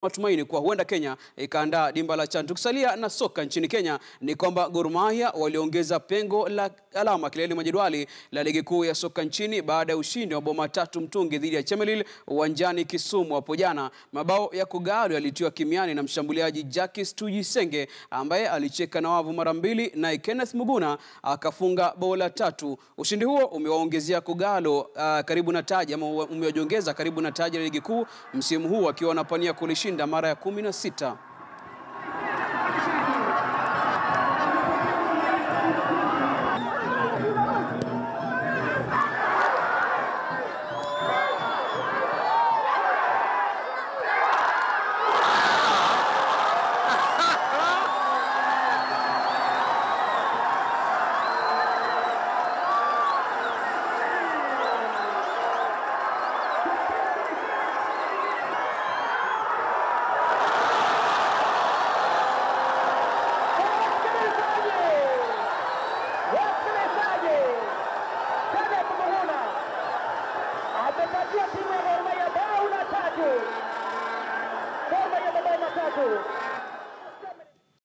Matumaini kuwa huenda Kenya ikaandaa dimba la CHAN. Tukisalia na soka nchini Kenya ni kwamba Gor-Mahia waliongeza pengo la alama kileleni mwa jedwali la ligi kuu ya soka nchini baada ya ushindi wa mabao 3 mtungi dhidi ya Chemelil uwanjani Kisumu hapo jana. Mabao ya kugalo yalitiwa kimiani na mshambuliaji Jackis Tujisenge ambaye alicheka na wavu mara 2 na Kenneth Muguna akafunga bao la 3. Ushindi huo umewaongezea kugalo karibu na taji ama umewaongeza karibu na taji la ligi kuu msimu huu akiwa wanapania kulishinda mara ya 16. Amepatia timu ya Gor-Mahia bao la 3. Gor-Mahia mabao 3.